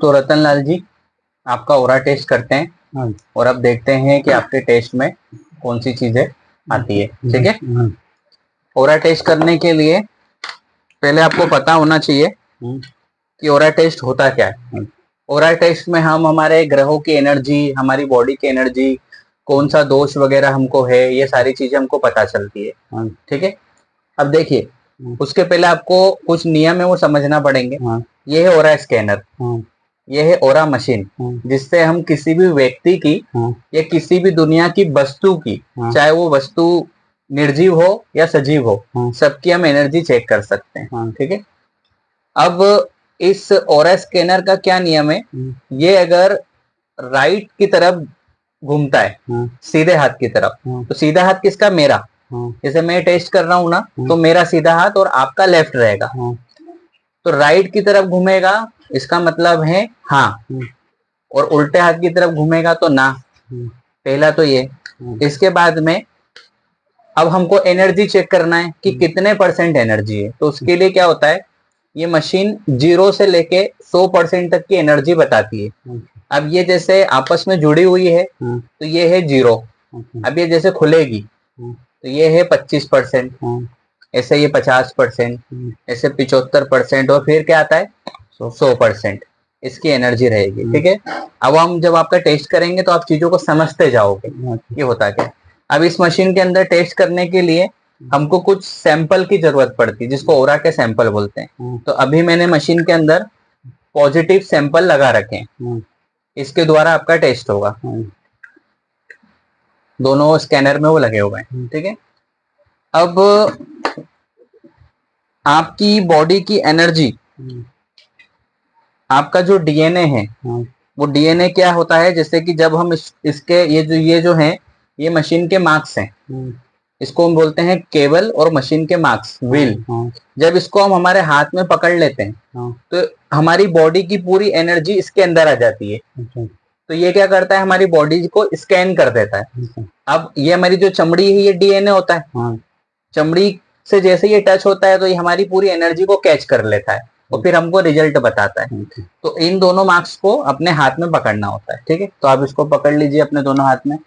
तो रतन लाल जी, आपका ओरा टेस्ट करते हैं। हाँ। और अब देखते हैं कि आपके टेस्ट में कौन सी चीजें आती है। ठीक है। हाँ। ओरा टेस्ट करने के लिए पहले आपको पता होना चाहिए कि ओरा टेस्ट होता क्या है। ओरा टेस्ट में हम हमारे ग्रहों की एनर्जी, हमारी बॉडी की एनर्जी, कौन सा दोष वगैरह हमको है, ये सारी चीजें हमको पता चलती है। ठीक है। अब देखिए, उसके पहले आपको कुछ नियम है वो समझना पड़ेंगे। ये है ओरा स्कैनर, ये है ओरा मशीन, जिससे हम किसी भी व्यक्ति की या किसी भी दुनिया की वस्तु की, चाहे वो वस्तु निर्जीव हो या सजीव हो, सबकी हम एनर्जी चेक कर सकते हैं। ठीक है। अब इस ओरा स्कैनर का क्या नियम है, ये अगर राइट की तरफ घूमता है, सीधे हाथ की तरफ, तो सीधा हाथ किसका? मेरा। जैसे मैं टेस्ट कर रहा हूं ना, तो मेरा सीधा हाथ और आपका लेफ्ट रहेगा। तो राइट की तरफ घूमेगा, इसका मतलब है हाँ, और उल्टे हाथ की तरफ घूमेगा तो ना। पहला तो ये। इसके बाद में अब हमको एनर्जी चेक करना है कि कितने परसेंट एनर्जी है। तो उसके लिए क्या होता है, ये मशीन 0 से लेके 100% तक की एनर्जी बताती है। अब ये जैसे आपस में जुड़ी हुई है, तो ये है 0। अब ये जैसे खुलेगी तो ये है 25%, ऐसे ये 50%, ऐसे 75%, और फिर क्या आता है 100% इसकी एनर्जी रहेगी। ठीक है। अब हम जब आपका टेस्ट करेंगे तो आप चीजों को समझते जाओगे ये होता क्या। अब इस मशीन के अंदर टेस्ट करने के लिए हमको कुछ सैंपल की जरूरत पड़ती है, जिसको ओरा के सैंपल बोलते हैं। तो अभी मैंने मशीन के अंदर पॉजिटिव सैंपल लगा रखे हैं, इसके द्वारा आपका टेस्ट होगा। दोनों स्कैनर में वो लगे हुए हैं। ठीक है। अब आपकी बॉडी की एनर्जी, आपका जो डीएनए है, वो डीएनए क्या होता है, जैसे कि जब हम इसके ये जो है, ये मशीन के मार्क्स हैं। इसको हम बोलते हैं केबल और मशीन के मार्क्स, व्हील। जब इसको हम हमारे हाथ में पकड़ लेते हैं तो हमारी बॉडी की पूरी एनर्जी इसके अंदर आ जाती है। तो ये क्या करता है, हमारी बॉडी को स्कैन कर देता है। अब ये हमारी जो चमड़ी है, ये डीएनए होता है। चमड़ी से जैसे ये टच होता है तो ये हमारी पूरी एनर्जी को कैच कर लेता है और फिर हमको रिजल्ट बताता है। तो इन दोनों मार्क्स को अपने हाथ में पकड़ना होता है। ठीक है। तो आप इसको पकड़ लीजिए अपने दोनों हाथ में।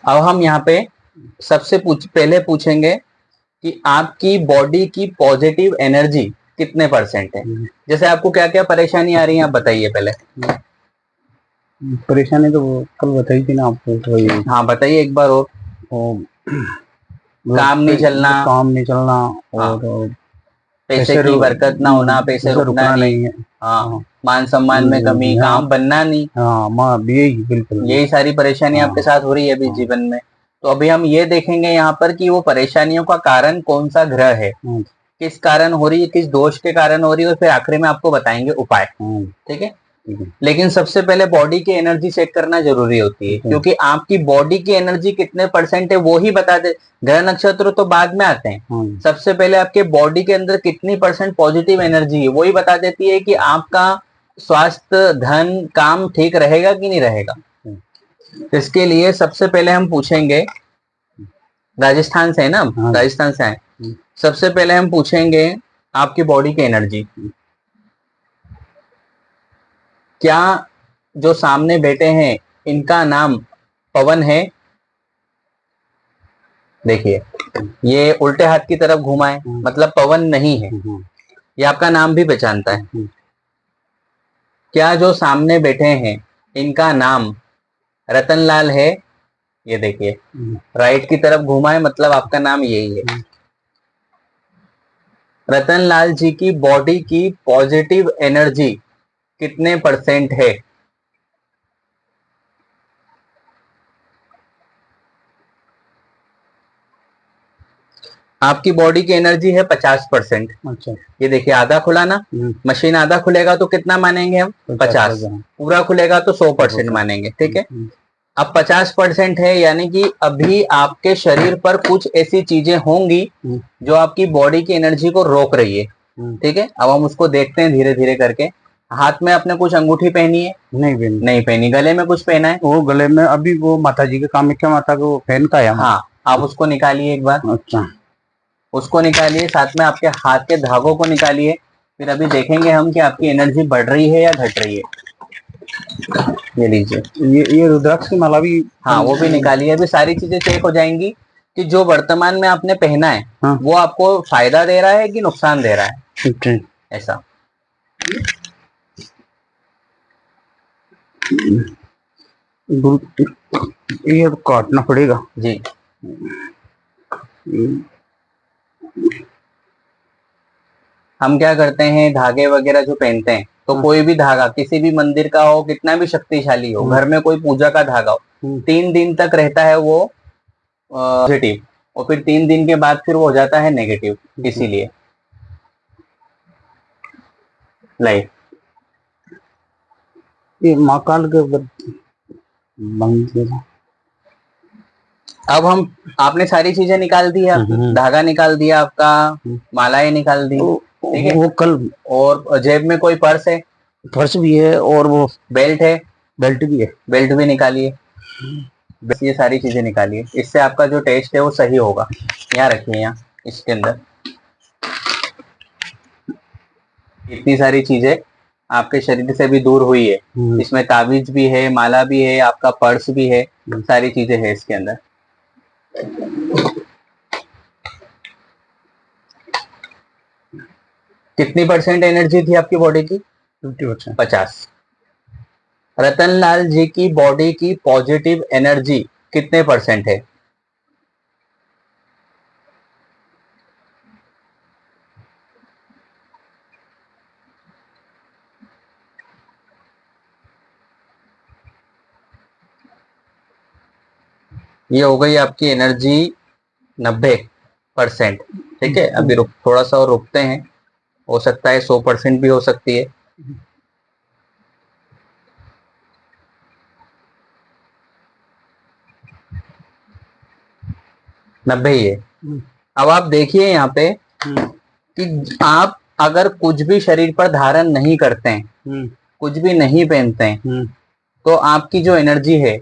अब हम यहाँ पे सबसे पहले पूछेंगे कि आपकी बॉडी की पॉजिटिव एनर्जी कितने परसेंट है। जैसे आपको क्या क्या परेशानी आ रही है, आप बताइए पहले। परेशानी तो कल बताई थी ना आपको, तो हाँ बताइए एक बार और। काम नहीं चलना, और पैसे की बरकत ना होना, पैसे रुकना नहीं। हाँ, मान सम्मान में कमी, काम बनना नहीं। हाँ, यही बिल्कुल, यही सारी परेशानी आपके साथ हो रही है अभी जीवन में। तो अभी हम ये देखेंगे यहाँ पर कि वो परेशानियों का कारण कौन सा ग्रह है, किस कारण हो रही है, किस दोष के कारण हो रही है, और फिर आखिरी में आपको बताएंगे उपाय। ठीक है। लेकिन सबसे पहले बॉडी की एनर्जी चेक करना जरूरी होती है, क्योंकि आपकी बॉडी की एनर्जी कितने परसेंट है वो ही बता दे। ग्रह नक्षत्र तो बाद में आते हैं, सबसे पहले आपके बॉडी के अंदर कितनी परसेंट पॉजिटिव एनर्जी है वो ही बता देती है कि आपका स्वास्थ्य, धन, काम ठीक रहेगा कि नहीं रहेगा। इसके लिए सबसे पहले हम पूछेंगे, राजस्थान से है ना, राजस्थान से आए। सबसे पहले हम पूछेंगे आपकी बॉडी की एनर्जी। क्या जो सामने बैठे हैं इनका नाम पवन है? देखिए, ये उल्टे हाथ की तरफ घुमा है, मतलब पवन नहीं है। ये आपका नाम भी पहचानता है। क्या जो सामने बैठे हैं इनका नाम रतनलाल है? ये देखिए, राइट की तरफ घुमा है, मतलब आपका नाम यही है। रतनलाल जी की बॉडी की पॉजिटिव एनर्जी कितने परसेंट है? आपकी बॉडी की एनर्जी है 50%। अच्छा। ये देखिए, आधा खुला ना, मशीन आधा खुलेगा तो कितना मानेंगे हम? 50। पूरा खुलेगा तो 100% मानेंगे। ठीक है। अब 50% है, यानी कि अभी आपके शरीर पर कुछ ऐसी चीजें होंगी जो आपकी बॉडी की एनर्जी को रोक रही है। ठीक है। अब हम उसको देखते हैं धीरे धीरे करके। हाथ में आपने कुछ अंगूठी पहनी है? नहीं बहन, नहीं पहनी। गले में कुछ पहना है? वो गले में अभी वो माता जी के कामाख्या माता को पहन का है। हाँ, आप उसको निकालिए एक बार। अच्छा, उसको निकालिए, साथ में आपके हाथ के धागों को निकालिए। फिर अभी देखेंगे हम कि आपकी एनर्जी बढ़ रही है या घट रही है। ये लीजिए। ये रुद्राक्ष की माला भी। हाँ, वो भी निकालिए। अभी सारी चीजें चेक हो जाएंगी कि जो वर्तमान में आपने पहना है हाँ। वो आपको फायदा दे रहा है कि नुकसान दे रहा है, अच्छा, ऐसा। ये काटना पड़ेगा जी। हम क्या करते हैं, धागे वगैरह जो पहनते हैं, तो कोई भी धागा किसी भी मंदिर का हो, कितना भी शक्तिशाली हो, घर में कोई पूजा का धागा हो, 3 दिन तक रहता है वो पॉजिटिव, और फिर 3 दिन के बाद फिर वो हो जाता है नेगेटिव। इसीलिए लाइक ये महाकाल के ऊपर बंद किया। अब हम, आपने सारी चीजें निकाल दी है, धागा निकाल दिया आपका, मालाएं निकाल दी, ठीक है। वो कल, और जेब में कोई पर्स है? पर्स भी है और वो बेल्ट है? बेल्ट भी है। बेल्ट भी निकालिए। बस ये सारी चीजें निकालिए, इससे आपका जो टेस्ट है वो सही होगा। यहाँ रखिए, यहाँ इसके अंदर इतनी सारी चीजें आपके शरीर से भी दूर हुई है। इसमें ताबीज भी है, माला भी है, आपका पर्स भी है, सारी चीजें है इसके अंदर। कितनी % एनर्जी थी आपकी बॉडी की? 50%। 50। रतनलाल जी की बॉडी की पॉजिटिव एनर्जी कितने % है? ये हो गई आपकी एनर्जी 90%। ठीक है, अभी थोड़ा सा और रुकते हैं, हो सकता है 100% भी हो सकती है। नब्बे ही है। अब आप देखिए यहाँ पे कि आप अगर कुछ भी शरीर पर धारण नहीं करते हैं, कुछ भी नहीं पहनते हैं, तो आपकी जो एनर्जी है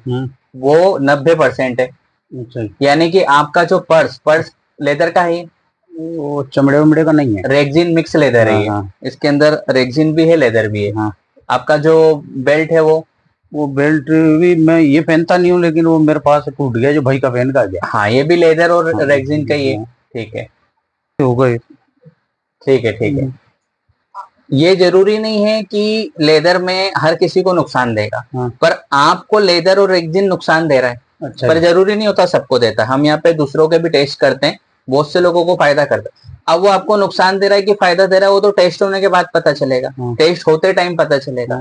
वो 90% है। यानी कि आपका जो पर्स लेदर का है, वो चमड़े वमड़े का नहीं है, रेक्सिन मिक्स लेदर है ये। इसके अंदर रेक्सिन भी है, लेदर भी है। आपका जो बेल्ट है वो बेल्ट भी मैं ये पहनता नहीं हूँ, लेकिन वो मेरे पास टूट गया जो भाई का पहन का गया। हाँ, ये भी लेदर और रेक्सिन का ही है। ठीक है, हो गए। ठीक है, ठीक है। ये जरूरी नहीं है कि लेदर में हर किसी को नुकसान देगा, पर आपको लेदर और रेक्सिन नुकसान दे रहा है। अच्छा, पर जरूरी नहीं होता सबको देता। हम यहाँ पे दूसरों के भी टेस्ट करते हैं, बहुत से लोगों को फायदा करता है। अब वो आपको नुकसान दे रहा है कि फायदा दे रहा है, वो तो टेस्ट होने के बाद पता चलेगा, टेस्ट होते टाइम पता चलेगा।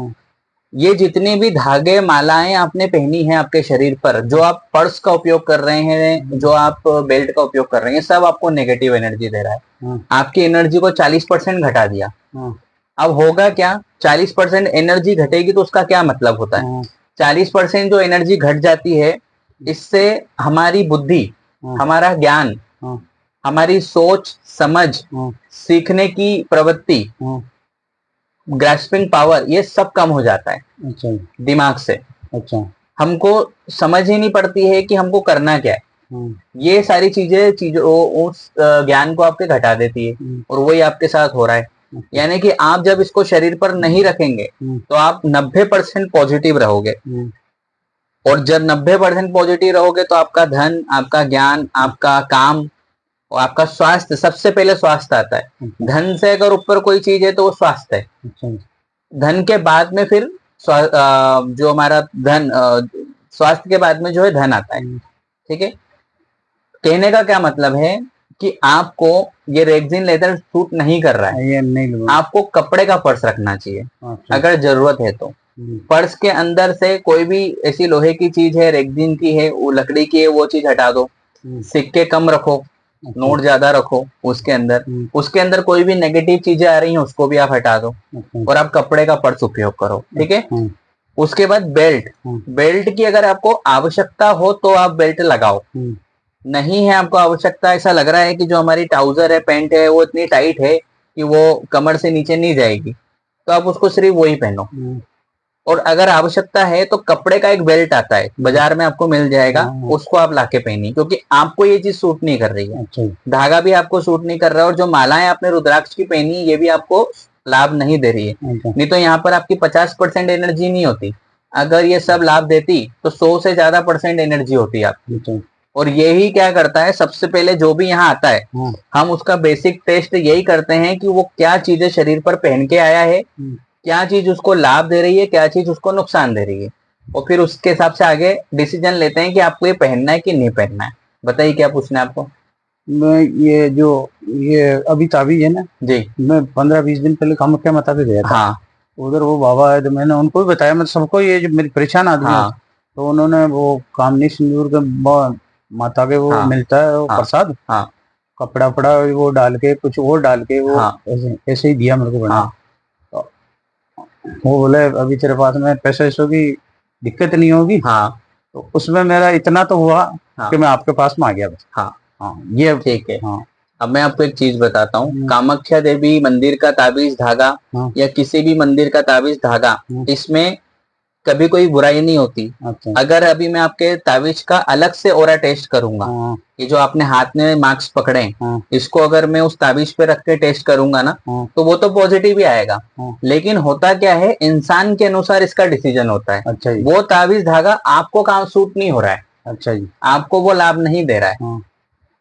ये जितनी भी धागे मालाएं आपने पहनी है आपके शरीर पर, जो आप पर्स का उपयोग कर रहे हैं, जो आप बेल्ट का उपयोग कर रहे हैं, सब आपको नेगेटिव एनर्जी दे रहा है। आपकी एनर्जी को 40% घटा दिया। अब होगा क्या, 40% एनर्जी घटेगी तो उसका क्या मतलब होता है? 40% जो एनर्जी घट जाती है, इससे हमारी बुद्धि, हमारा ज्ञान, हमारी सोच समझ, सीखने की प्रवृत्ति, ग्रास्पिंग पावर, ये सब कम हो जाता है। अच्छा, दिमाग से। अच्छा, हमको समझ ही नहीं पड़ती है कि हमको करना क्या है। ये सारी चीजें उस ज्ञान को आपके घटा देती है, और वही आपके साथ हो रहा है। यानी कि आप जब इसको शरीर पर नहीं रखेंगे तो आप 90% पॉजिटिव रहोगे, और जब 90% पॉजिटिव रहोगे तो आपका धन, आपका ज्ञान, आपका काम और आपका स्वास्थ्य, सबसे पहले स्वास्थ्य आता है। धन से अगर ऊपर कोई चीज है तो वो स्वास्थ्य है। धन के बाद में फिर जो हमारा धन, स्वास्थ्य के बाद में जो है धन आता है। ठीक है, कहने का क्या मतलब है कि आपको ये रेक्सिन लेदर सूट नहीं कर रहा है, ये नहीं, आपको कपड़े का पर्स रखना चाहिए अगर जरूरत है तो। पर्स के अंदर से कोई भी ऐसी लोहे की चीज है, रेक्सिन की है, वो लकड़ी की है, वो चीज हटा दो। सिक्के कम रखो, नोट ज्यादा रखो उसके अंदर। उसके अंदर कोई भी नेगेटिव चीजें आ रही हैं उसको भी आप हटा दो, और आप कपड़े का पर्स उपयोग करो। ठीक है, उसके बाद बेल्ट की अगर आपको आवश्यकता हो तो आप बेल्ट लगाओ। नहीं है आपको आवश्यकता, ऐसा लग रहा है कि जो हमारी ट्राउजर है, पैंट है, वो इतनी टाइट है कि वो कमर से नीचे नहीं जाएगी, तो आप उसको सिर्फ वही पहनो। और अगर आवश्यकता है तो कपड़े का एक बेल्ट आता है, बाजार में आपको मिल जाएगा, उसको आप लाके पहनिए, क्योंकि आपको ये चीज सूट नहीं कर रही है। अच्छा। धागा भी आपको सूट नहीं कर रहा है, और जो मालाएं आपने रुद्राक्ष की पहनी ये भी आपको लाभ नहीं दे रही है। अच्छा। नहीं तो यहाँ पर आपकी 50% एनर्जी नहीं होती, अगर ये सब लाभ देती तो 100 से ज्यादा % एनर्जी होती आपकी। अच्छा। और यही क्या करता है, सबसे पहले जो भी यहाँ आता है हम उसका बेसिक टेस्ट यही करते हैं कि वो क्या चीजें शरीर पर पहन के आया है, क्या चीज उसको लाभ दे रही है, क्या चीज उसको नुकसान दे रही है, और फिर उसके हिसाब से आगे डिसीजन लेते हैं कि आपको ये पहनना है कि नहीं पहनना है। बताइए क्या पूछना है आपको। मैं ये अभी ताबीज है ना जी। मैं 15-20 दिन पहले कामाख्या माता पे गया था। हाँ। उधर वो बाबा है तो मैंने उनको भी बताया, मतलब सबको, ये जो मेरी परेशान आदमी है, तो उन्होंने वो कामनी सिंदूर के माता के वो मिलता है वो प्रसाद, कपड़ा वपड़ा वो डाल के, कुछ और डाल के वो ऐसे ही दिया मेरे को बना। तो वो बोले अभी तेरे पास में पैसे वैसों की दिक्कत नहीं होगी। तो उसमें मेरा इतना तो हुआ कि मैं आपके पास में आ गया बस। ये ठीक है। अब मैं आपको एक चीज बताता हूँ, कामाख्या देवी मंदिर का ताबीज धागा या किसी भी मंदिर का ताबीज धागा, इसमें कभी कोई बुराई नहीं होती। अच्छा। अगर अभी मैं आपके ताबीज का अलग से ओरा टेस्ट करूंगा, ये जो आपने हाथ में मार्क्स पकड़े, इसको अगर मैं उस ताबीज पे रख के टेस्ट करूंगा ना, तो वो तो पॉजिटिव ही आएगा। लेकिन होता क्या है, इंसान के अनुसार इसका डिसीजन होता है। अच्छा जी। वो ताबीज धागा आपको काम सूट नहीं हो रहा है। अच्छा जी। आपको वो लाभ नहीं दे रहा है।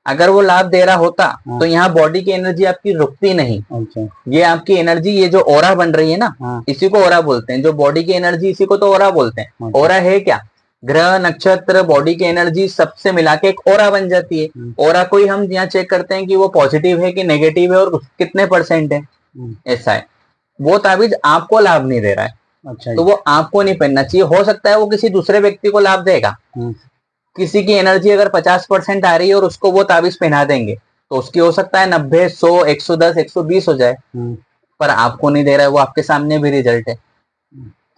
अगर वो लाभ दे रहा होता तो यहाँ बॉडी की एनर्जी आपकी रुकती नहीं। अच्छा। ये आपकी एनर्जी, ये जो ओरा बन रही है ना, इसी को ओरा बोलते हैं। जो बॉडी की एनर्जी, इसी को तो ओरा बोलते हैं। ओरा है क्या, ग्रह नक्षत्र बॉडी की एनर्जी सबसे मिला के एक ओरा बन जाती है। ओरा को ही हम यहाँ चेक करते हैं कि वो पॉजिटिव है कि नेगेटिव है और कितने % है, ऐसा है। वो ताबीज आपको लाभ नहीं दे रहा है। अच्छा। तो वो आपको नहीं पहनना चाहिए। हो सकता है वो किसी दूसरे व्यक्ति को लाभ देगा, किसी की एनर्जी अगर 50% आ रही है और उसको वो ताबीज पहना देंगे तो उसकी हो सकता है 90, 100, 110, 120 हो जाए, पर आपको नहीं दे रहा है, वो आपके सामने भी रिजल्ट है।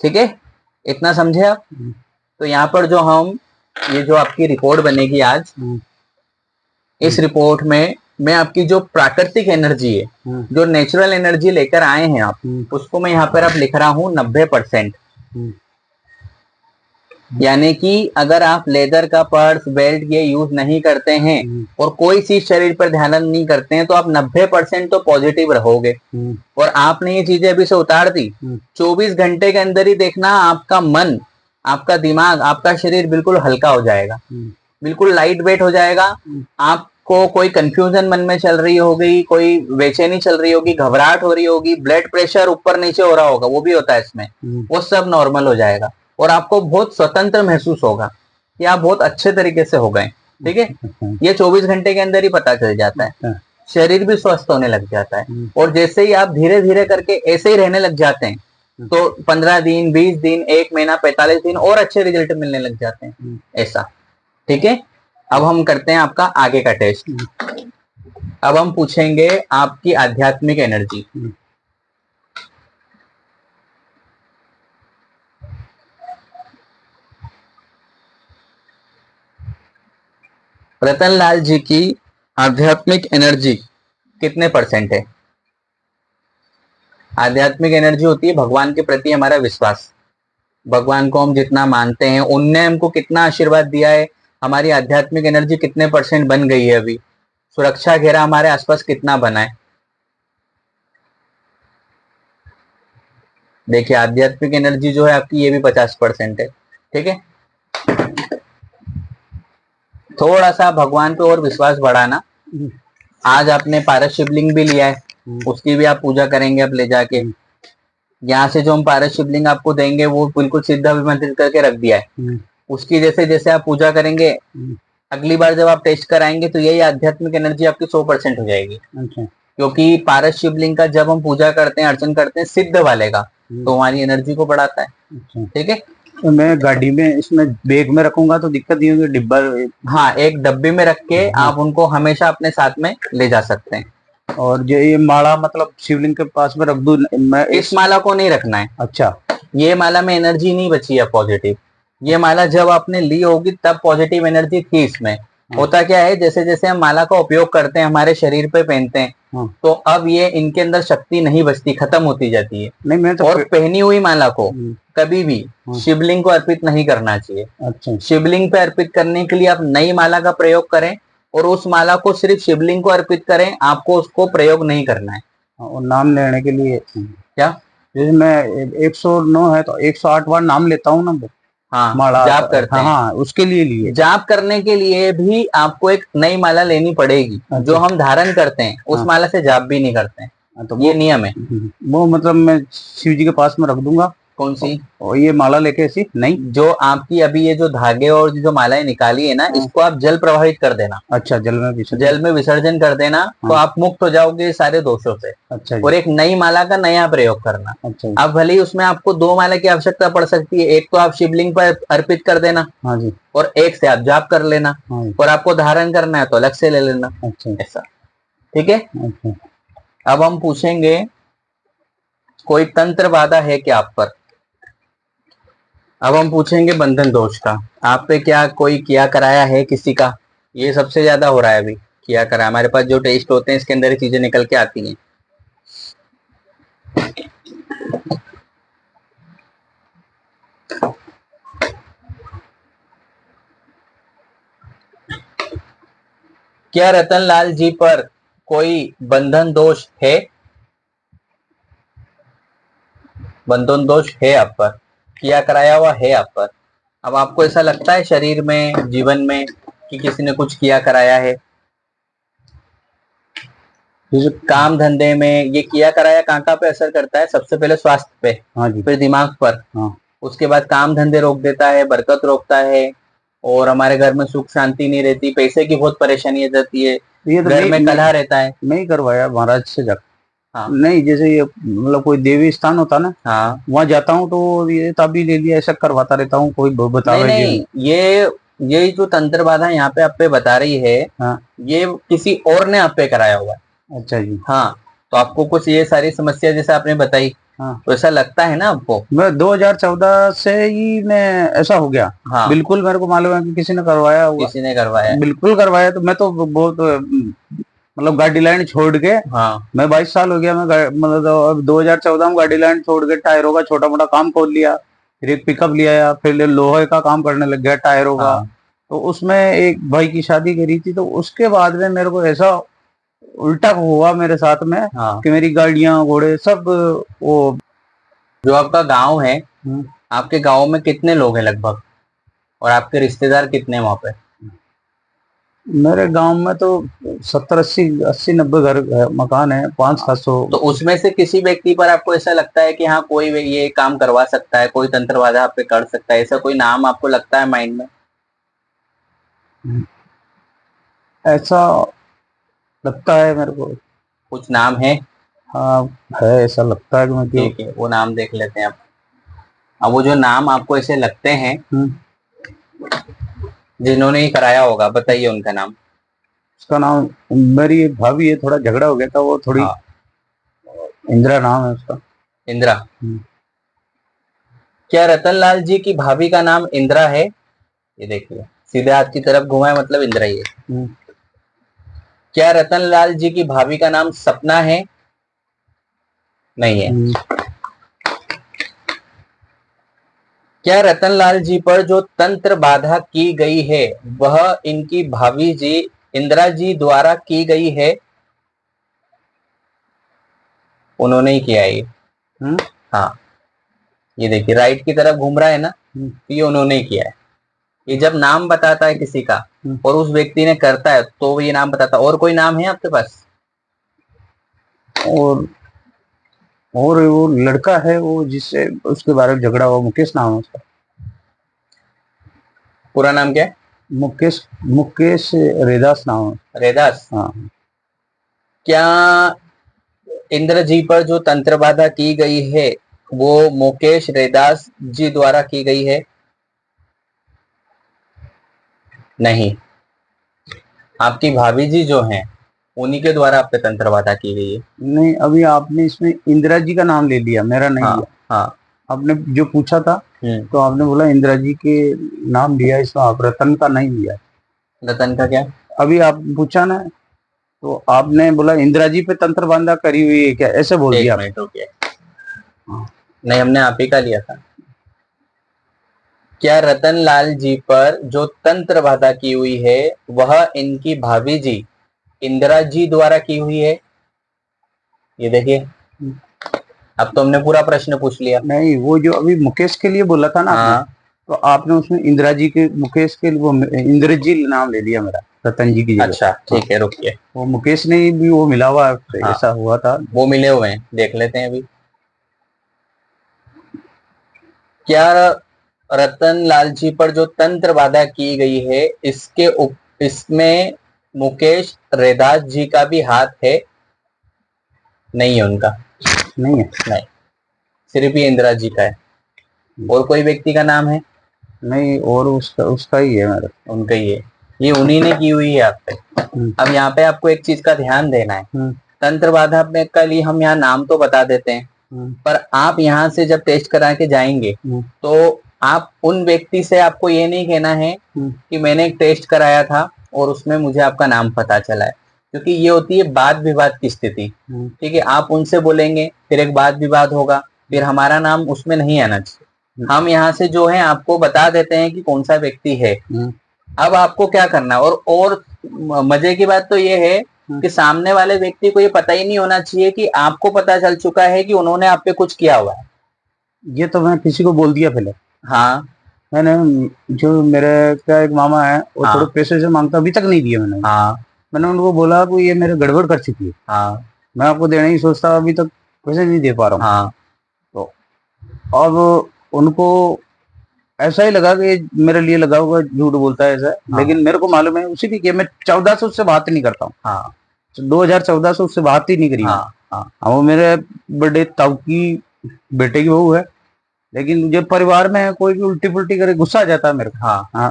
ठीक है, इतना समझे आप। तो यहाँ पर जो हम ये जो आपकी रिपोर्ट बनेगी आज, इस रिपोर्ट में मैं आपकी जो प्राकृतिक एनर्जी है, जो नेचुरल एनर्जी लेकर आए हैं आप, उसको मैं यहाँ पर अब लिख रहा हूँ 90%। यानी कि अगर आप लेदर का पर्स बेल्ट ये यूज नहीं करते हैं और कोई चीज शरीर पर ध्यान नहीं करते हैं, तो आप 90% तो पॉजिटिव रहोगे। और आपने ये चीजें अभी से उतार दी, 24 घंटे के अंदर ही देखना आपका मन, आपका दिमाग, आपका शरीर बिल्कुल हल्का हो जाएगा, बिल्कुल लाइट वेट हो जाएगा। आपको कोई कंफ्यूजन मन में चल रही होगी, कोई बेचैनी चल रही होगी, घबराहट हो रही होगी, ब्लड प्रेशर ऊपर नीचे हो रहा होगा, वो भी होता है इसमें, वो सब नॉर्मल हो जाएगा। और आपको बहुत स्वतंत्र महसूस होगा कि आप बहुत अच्छे तरीके से हो गए। ठीक है, ये 24 घंटे के अंदर ही पता चल जाता है। शरीर भी स्वस्थ होने लग जाता है। और जैसे ही आप धीरे धीरे करके ऐसे ही रहने लग जाते हैं तो 15 दिन, 20 दिन, 1 महीना, 45 दिन और अच्छे रिजल्ट मिलने लग जाते हैं, ऐसा। ठीक है, अब हम करते हैं आपका आगे का टेस्ट। अब हम पूछेंगे आपकी आध्यात्मिक एनर्जी। रतनलाल जी की आध्यात्मिक एनर्जी कितने % है? आध्यात्मिक एनर्जी होती है भगवान के प्रति हमारा विश्वास। भगवान को हम जितना मानते हैं, उनने हमको कितना आशीर्वाद दिया है, हमारी आध्यात्मिक एनर्जी कितने % बन गई है अभी, सुरक्षा घेरा हमारे आसपास कितना बना है। देखिए, आध्यात्मिक एनर्जी जो है आपकी, ये भी 50% है। ठीक है, थोड़ा सा भगवान पे और विश्वास बढ़ाना। आज आपने पारस शिवलिंग भी लिया है, उसकी भी आप पूजा करेंगे अब ले जाके। यहाँ से जो हम पारस शिवलिंग आपको देंगे वो बिल्कुल सिद्ध अभिमंत्रित करके रख दिया है। उसकी जैसे जैसे आप पूजा करेंगे, अगली बार जब आप टेस्ट कराएंगे तो यही आध्यात्मिक एनर्जी आपकी 100% हो जाएगी। अच्छा। क्योंकि पारस शिवलिंग का जब हम पूजा करते हैं, अर्चन करते हैं सिद्ध वाले का, तो हमारी एनर्जी को बढ़ाता है। अच्छा। ठीक है, तो मैं गाड़ी में इसमें बैग में रखूंगा तो दिक्कत नहीं होगी, डिब्बा? हाँ, एक डब्बे में रख के आप उनको हमेशा अपने साथ में ले जा सकते हैं। और जो ये माला, मतलब शिवलिंग के पास में रख दूं मैं? इस माला को नहीं रखना है। अच्छा। ये माला में एनर्जी नहीं बची है पॉजिटिव। ये माला जब आपने ली होगी तब पॉजिटिव एनर्जी थी इसमें। होता क्या है, जैसे जैसे हम माला का उपयोग करते हैं, हमारे शरीर पे पहनते हैं, हाँ। तो अब ये इनके अंदर शक्ति नहीं बचती, खत्म होती जाती है। नहीं मैं तो और पहनी हुई माला को हम्म, कभी भी शिवलिंग को अर्पित नहीं करना चाहिए। अच्छा शिवलिंग पे अर्पित करने के लिए आप नई माला का प्रयोग करें और उस माला को सिर्फ शिवलिंग को अर्पित करें, आपको उसको प्रयोग नहीं करना है। और नाम लेने के लिए क्या? जैसे मैं 109 है तो 108 बार नाम लेता हूँ ना, हाँ, माला जाप करते हाँ हैं। हाँ उसके लिए जाप करने के लिए भी आपको एक नई माला लेनी पड़ेगी। अच्छा। जो हम धारण करते हैं उस हाँ। माला से जाप भी नहीं करते हैं, तो ये नियम है। वो मतलब मैं शिव जी के पास में रख दूंगा। कौन सी? और ये माला लेके ऐसी नहीं, जो आपकी अभी ये जो धागे और जो मालाएं निकाली है ना, इसको आप जल प्रवाहित कर देना। अच्छा जल में विसर्जन कर देना, तो आप मुक्त हो जाओगे सारे दोषों से। अच्छा और एक नई माला का नया प्रयोग करना। अच्छा अब भले ही उसमें आपको 2 माला की आवश्यकता पड़ सकती है, एक तो आप शिवलिंग पर अर्पित कर देना, हाँ जी, और एक से आप जाप कर लेना, और आपको धारण करना है तो अलग से ले लेना। अच्छा ऐसा, ठीक है। अच्छा। अब हम पूछेंगे, कोई तंत्र बाधा है क्या आप पर? अब हम पूछेंगे बंधन दोष का। आप पे क्या कोई किया कराया है किसी का? ये सबसे ज्यादा हो रहा है अभी, किया कराया। हमारे पास जो टेस्ट होते हैं इसके अंदर ही चीजें निकल के आती हैं। क्या रतनलाल जी पर कोई बंधन दोष है? बंधन दोष है आप पर, किया कराया हुआ है आप पर। अब आपको ऐसा लगता है शरीर में, जीवन में, कि किसी ने कुछ किया कराया है? काम धंधे में ये किया कराया कहाँ पे असर करता है? सबसे पहले स्वास्थ्य पे, हाँ जी, फिर दिमाग पर, हाँ। उसके बाद काम धंधे रोक देता है, बरकत रोकता है, और हमारे घर में सुख शांति नहीं रहती, पैसे की बहुत परेशानी आ जाती है, ये तो घर में कलह रहता है। मैं ही करवाया महाराज से जाकर। हाँ। नहीं जैसे ये मतलब कोई देवी स्थान होता ना, हाँ, वहाँ जाता हूँ तो ये ताबी ले लिया, ऐसा करवाता रहता हूँ, कोई बतावे नहीं, ये जो तंत्र बाधा यहाँ पे आप पे बता रही है, हाँ ये किसी और ने आप पे कराया हुआ है। अच्छा जी। हाँ, तो आपको कुछ ये सारी समस्या जैसे आपने बताई, हाँ तो ऐसा लगता है ना आपको? मैं 2014 से ही मैं ऐसा हो गया। हाँ, बिल्कुल मेरे को मालूम है कि किसी ने करवाया हुआ, किसी ने करवाया है। बिल्कुल करवाया। तो मैं तो बहुत मतलब गाड़ी लाइन छोड़ के, हाँ, मैं 22 साल हो गया, मैं मतलब अब 2014 में गाड़ी लाइन छोड़ के टायरों का छोटा मोटा काम खोल लिया, फिर एक पिकअप लिया, फिर लोहे का काम करने लग गया टायरों का। हाँ, तो उसमें एक भाई की शादी करी थी, तो उसके बाद में मेरे को ऐसा उल्टा हुआ मेरे साथ में हाँ। कि मेरी गाड़ियां घोड़े सब वो। जो आपका गांव है, आपके गांव में कितने लोग हैं लगभग, और आपके रिश्तेदार कितने हैं वहां पे? मेरे गांव में तो 70 80 80 90 घर मकान है, 500 700। तो उसमें से किसी व्यक्ति पर आपको ऐसा लगता है कि हाँ, कोई ये काम करवा सकता है, कोई तंत्र बाधा आप पे कर सकता है, ऐसा कोई नाम आपको लगता है माइंड में? ऐसा लगता है मेरे को। कुछ नाम है? हाँ है, ऐसा लगता है कि मैं क्यों। ठीक है, वो नाम देख लेते हैं आप। अब वो जो नाम आपको ऐसे लगते हैं जिन्होंने ये कराया होगा, बताइए उनका नाम। उसका नाम, मेरी एक भाभी है, थोड़ा झगड़ा हो गया था, वो थोड़ी। हाँ, इंदिरा नाम है उसका। इंदिरा। क्या रतनलाल जी की भाभी का नाम इंदिरा है? ये देखिए, सीधे हाथ की तरफ घुमाए, मतलब इंदिरा ही है। क्या रतनलाल जी की भाभी का नाम सपना है? नहीं है। क्या रतनलाल जी पर जो तंत्र बाधा की गई है वह इनकी भाभी जी इंदिरा जी द्वारा की गई है? उन्होंने ही किया है ये। हाँ, ये देखिए राइट की तरफ घूम रहा है ना, ये उन्होंने ही किया है। ये जब नाम बताता है किसी का और उस व्यक्ति ने करता है तो ये नाम बताता है। और कोई नाम है आपके पास? और वो लड़का है, वो जिससे उसके बारे में झगड़ा हुआ, मुकेश नाम है उसका। पूरा नाम क्या है? मुकेश मुकेश रेदास नाम है। रेदास। हाँ। क्या इंद्र जी पर जो तंत्र बाधा की गई है वो मुकेश रेदास जी द्वारा की गई है? नहीं, आपकी भाभी जी जो हैं उन्हीं के द्वारा आप पे तंत्र बाधा की गई है। नहीं, अभी आपने इसमें इंदिरा जी का नाम ले लिया, मेरा नहीं हाँ, लिया। हाँ। आपने जो पूछा था तो आपने बोला इंदिरा जी के नाम लिया, इसमें आप रतन का नहीं लिया। रतन का क्या? अभी आप पूछा ना, तो आपने बोला इंदिरा जी पे तंत्र बांधा करी हुई है क्या, ऐसे बोल दिया? 1 मिनट रुकिए, नहीं हमने आप ही का लिया था। क्या रतन लाल जी पर जो तंत्र बाधा की हुई है वह इनकी भाभी जी इंदिरा जी द्वारा की हुई है? ये देखिए, अब तो हमने पूरा प्रश्न पूछ लिया। नहीं, वो जो अभी मुकेश के लिए बोला था ना आपने, तो आपने उसमें इंदिरा जी के, मुकेश के वो इंद्र जी नाम ले लिया मेरा, रतन जी की जगह। अच्छा ठीक है, रुकिए, वो मुकेश ने भी वो मिला हुआ है उससे, ऐसा हुआ था। वो मिले हुए हैं, देख लेते हैं अभी। क्या रतन लाल जी पर जो तंत्र बाधा की गई है इसमें मुकेश रेदास जी का भी हाथ है? नहीं है उनका, नहीं है, नहीं, सिर्फ ही इंदिरा जी का है। और कोई व्यक्ति का नाम है? नहीं, और उसका उसका ही है मेरा, उनका ही है, ये उन्हीं ने की हुई है आप पे। अब यहाँ पे आपको एक चीज का ध्यान देना है, तंत्र बाधा में का लिए हम यहाँ नाम तो बता देते हैं, पर आप यहाँ से जब टेस्ट करा के जाएंगे तो आप उन व्यक्ति से आपको ये नहीं कहना है कि मैंने एक टेस्ट कराया था और उसमें मुझे आपका नाम पता चला है, क्योंकि ये होती है वाद विवाद की स्थिति। ठीक है, आप उनसे बोलेंगे, फिर एक वाद विवाद होगा, फिर हमारा नाम उसमें नहीं आना चाहिए। हम यहाँ से जो है आपको बता देते हैं कि कौन सा व्यक्ति है। अब आपको क्या करना है, और मजे की बात तो ये है कि सामने वाले व्यक्ति को ये पता ही नहीं होना चाहिए कि आपको पता चल चुका है कि उन्होंने आप पे कुछ किया हुआ है। ये तो मैं किसी को बोल दिया पहले। हाँ, मैंने, जो मेरे क्या एक मामा है, वो थोड़े पैसे से मांगता, अभी तक नहीं दिए मैंने। मैंने उनको बोला कि ये मेरे गड़बड़ कर चुकी है, मैं आपको देना ही सोचता, अभी तक पैसे नहीं दे पा रहा हूँ। तो अब उनको ऐसा ही लगा कि मेरे लिए लगा हुआ झूठ बोलता है ऐसा। लेकिन मेरे को मालूम है उसी की, मैं 14 से उससे बात नहीं करता हूँ। 2014 से उससे बात ही नहीं करी। वो मेरे बड़े ताऊ की बेटे की बहू है, लेकिन जब परिवार में कोई भी उल्टी पुल्टी करे गुस्सा आ जाता है मेरे को।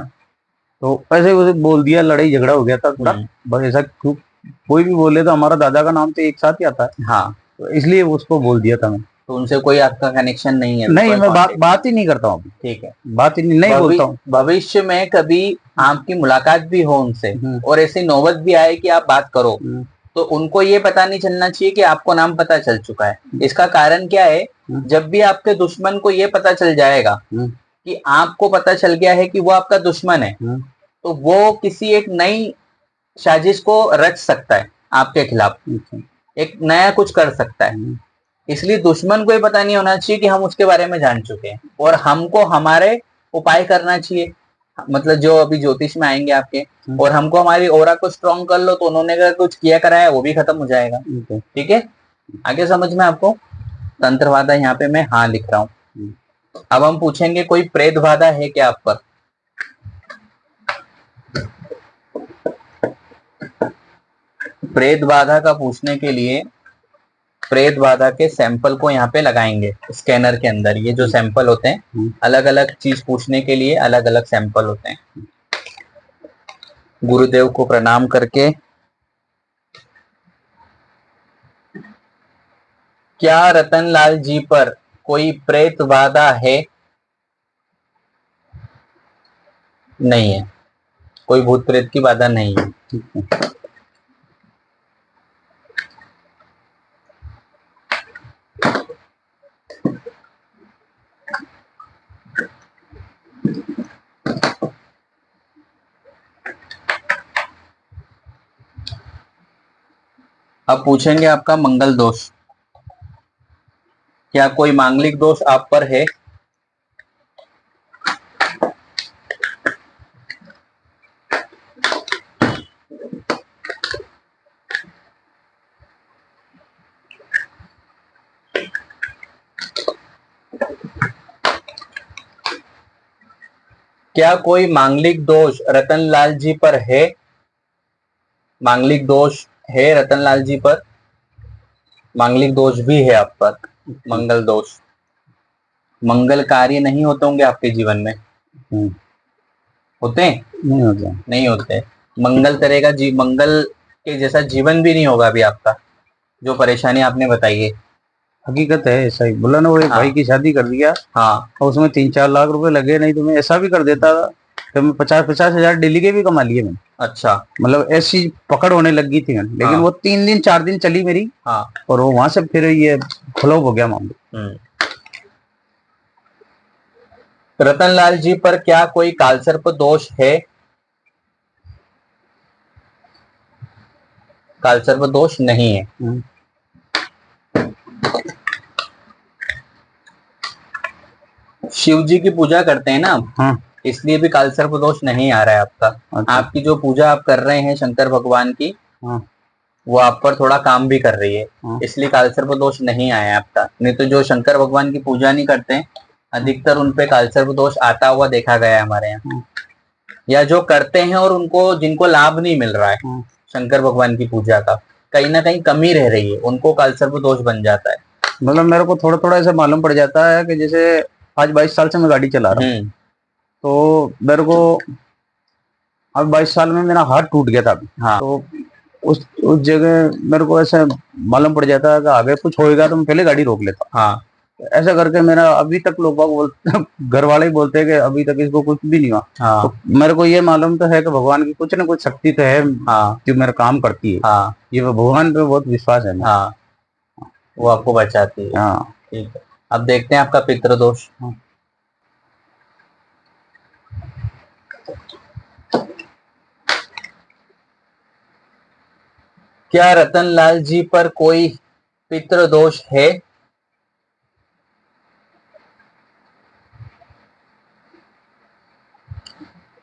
तो ऐसे उसे बोल दिया, लड़ाई झगड़ा हो गया था थोड़ा, बस ऐसा। कोई भी बोले तो हमारा दादा का नाम तो एक साथ ही आता है, तो इसलिए उसको बोल दिया था मैं। तो उनसे कोई आपका कनेक्शन नहीं है? नहीं, मैं बात ही नहीं करता हूँ। ठीक है, बात ही नहीं बोलता हूँ। भविष्य में कभी आपकी मुलाकात भी हो उनसे और ऐसी नौबत भी आए कि आप बात करो, तो उनको ये पता नहीं चलना चाहिए कि आपको नाम पता चल चुका है। इसका कारण क्या है, जब भी आपके दुश्मन को ये पता चल जाएगा कि आपको पता चल गया है कि वो आपका दुश्मन है, तो वो किसी एक नई साजिश को रच सकता है आपके खिलाफ, एक नया कुछ कर सकता है। इसलिए दुश्मन को ये पता नहीं होना चाहिए कि हम उसके बारे में जान चुके हैं, और हमको हमारे उपाय करना चाहिए। मतलब जो अभी ज्योतिष में आएंगे आपके, और हमको हमारी ओरा को स्ट्रॉन्ग कर लो, तो उन्होंने अगर कुछ किया कराया वो भी खत्म हो जाएगा। ठीक है, आगे समझ में आपको? तंत्रवादा यहाँ पे मैं हाँ लिख रहा हूँ। अब हम पूछेंगे कोई प्रेत बाधा है क्या आप पर? प्रेत बाधा का पूछने के लिए प्रेत बाधा के सैंपल को यहाँ पे लगाएंगे स्कैनर के अंदर। ये जो सैंपल होते हैं, अलग अलग चीज पूछने के लिए अलग अलग सैंपल होते हैं। गुरुदेव को प्रणाम करके, क्या रतनलाल जी पर कोई प्रेत बाधा है? नहीं है, कोई भूत प्रेत की बाधा नहीं है। अब पूछेंगे आपका मंगल दोष, क्या कोई मांगलिक दोष आप पर है? क्या कोई मांगलिक दोष रतनलाल जी पर है? मांगलिक दोष है रतनलाल जी पर? मांगलिक दोष भी है आप पर, मंगल दोष। मंगल कार्य नहीं होते होंगे आपके जीवन में? होते हैं? नहीं होते, नहीं होते। मंगल तरह का मंगल के जैसा जीवन भी नहीं होगा अभी आपका, जो परेशानी आपने बताई है। हकीकत है, ऐसा ही बोला ना। वो एक भाई की शादी कर दिया, और उसमें 3-4 लाख रुपए लगे, नहीं तो मैं ऐसा भी कर देता था तो मैं 50,000 डेली के भी कमा लिए मैंने। अच्छा, मतलब ऐसी पकड़ होने लगी थी मैंने, लेकिन हाँ। वो 3 दिन 4 दिन चली मेरी, हाँ। और वो वहां से फिर ये फ्लॉप हो गया मामला। रतनलाल जी पर क्या कोई कालसर्प दोष है? कालसर्प दोष नहीं है। शिव जी की पूजा करते हैं ना आप, हाँ। इसलिए भी कालसर्प दोष नहीं आ रहा है आपका। अच्छा। आपकी जो पूजा आप कर रहे हैं शंकर भगवान की, हाँ। वो आप पर थोड़ा काम भी कर रही है, हाँ। इसलिए कालसर्प दोष नहीं आया है आपका। नहीं तो जो शंकर भगवान की पूजा नहीं करते हैं, अधिकतर उनपे कालसर्प दोष आता हुआ देखा गया है हमारे यहाँ। या जो करते हैं और उनको जिनको लाभ नहीं मिल रहा है शंकर भगवान की पूजा का, कहीं ना कहीं कमी रह रही है, उनको कालसर्प दोष बन जाता है। मतलब मेरे को थोड़ा थोड़ा ऐसा मालूम पड़ जाता है कि जैसे आज 22 साल से मैं गाड़ी चला रहा हूँ, तो मेरे को अब 22 साल में मेरा हाथ टूट गया था अभी। हाँ। तो उस जगह मेरे को ऐसा मालूम पड़ जाता है कि आगे कुछ होएगा तो मैं पहले गाड़ी रोक लेता हूँ। हाँ। ऐसा करके मेरा अभी तक लोग बाग बोलते, घर वाले ही बोलते हैं कि अभी तक इसको कुछ भी नहीं हुआ। हाँ। तो मेरे को ये मालूम तो है कि भगवान की कुछ ना कुछ शक्ति तो है, हाँ। जो मेरा काम करती है। हाँ। ये भगवान पे बहुत विश्वास है मेरा। हाँ, वो आपको बचाती है। हाँ। ठीक है, अब देखते हैं आपका पितृदोष। क्या रतनलाल जी पर कोई पितृदोष है?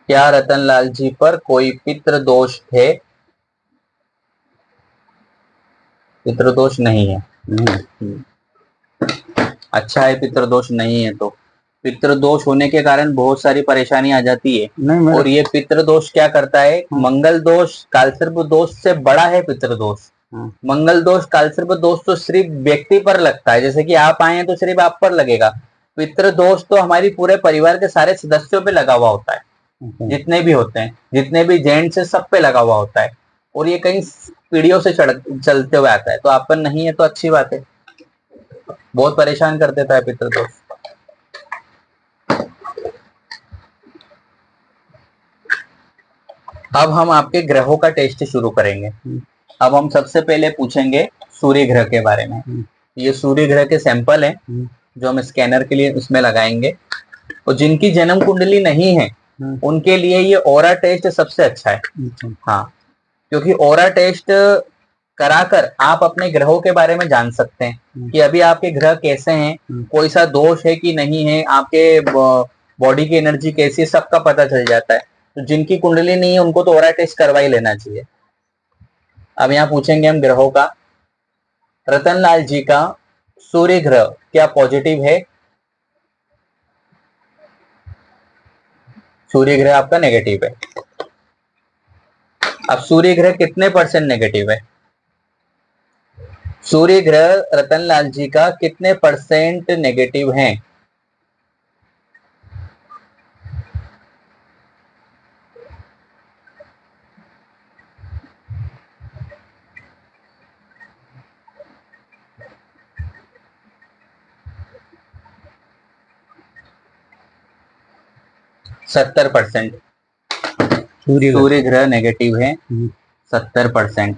क्या रतनलाल जी पर कोई पितृदोष है? पितृदोष नहीं है। अच्छा है, पितृदोष नहीं है। तो पितृदोष होने के कारण बहुत सारी परेशानी आ जाती है। नहीं और ये पितृदोष क्या करता है, मंगल दोष कालसर्प दोष से बड़ा है पितृदोष। मंगल दोष कालसर्प दोष तो सिर्फ व्यक्ति पर लगता है, जैसे कि आप आए हैं तो सिर्फ आप पर लगेगा। पितृदोष तो हमारी पूरे परिवार के सारे सदस्यों पे लगा हुआ होता है, जितने भी होते हैं, जितने भी जेंट्स है, सब पे लगा हुआ होता है। और ये कई पीढ़ियों से चलते हुए आता है, तो आप पर नहीं है तो अच्छी बात है। बहुत परेशान कर देता है पितृदोष। अब हम आपके ग्रहों का टेस्ट शुरू करेंगे। अब हम सबसे पहले पूछेंगे सूर्य ग्रह के बारे में। ये सूर्य ग्रह के सैंपल हैं जो हम स्कैनर के लिए उसमें लगाएंगे। और जिनकी जन्म कुंडली नहीं है उनके लिए ये ऑरा टेस्ट सबसे अच्छा है। हाँ, क्योंकि ऑरा टेस्ट कराकर आप अपने ग्रहों के बारे में जान सकते हैं कि अभी आपके ग्रह कैसे हैं, कोई सा दोष है कि नहीं है, आपके बॉडी की एनर्जी कैसी है, सबका पता चल जाता है। तो जिनकी कुंडली नहीं है उनको तो ऑरा टेस्ट करवा ही लेना चाहिए। अब यहाँ पूछेंगे हम ग्रहों का। रतनलाल जी का सूर्य ग्रह क्या पॉजिटिव है? सूर्य ग्रह आपका नेगेटिव है। अब सूर्य ग्रह कितने % नेगेटिव है? सूर्य ग्रह रतनलाल जी का कितने % नेगेटिव है? %70। सूर्य ग्रह नेगेटिव है 70%।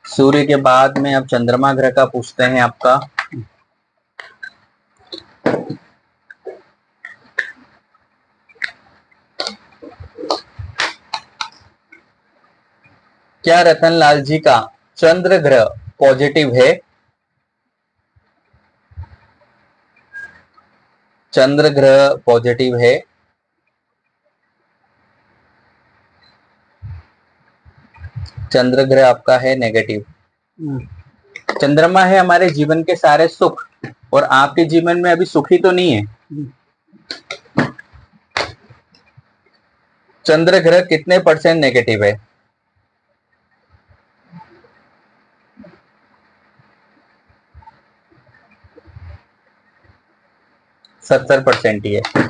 सूर्य के बाद में अब चंद्रमा ग्रह का पूछते हैं आपका। क्या रतनलाल जी का चंद्र ग्रह पॉजिटिव है? चंद्र ग्रह पॉजिटिव है। चंद्र ग्रह आपका है नेगेटिव। चंद्रमा है हमारे जीवन के सारे सुख, और आपके जीवन में अभी सुखी तो नहीं है। चंद्र ग्रह कितने % नेगेटिव है? 70% ही है।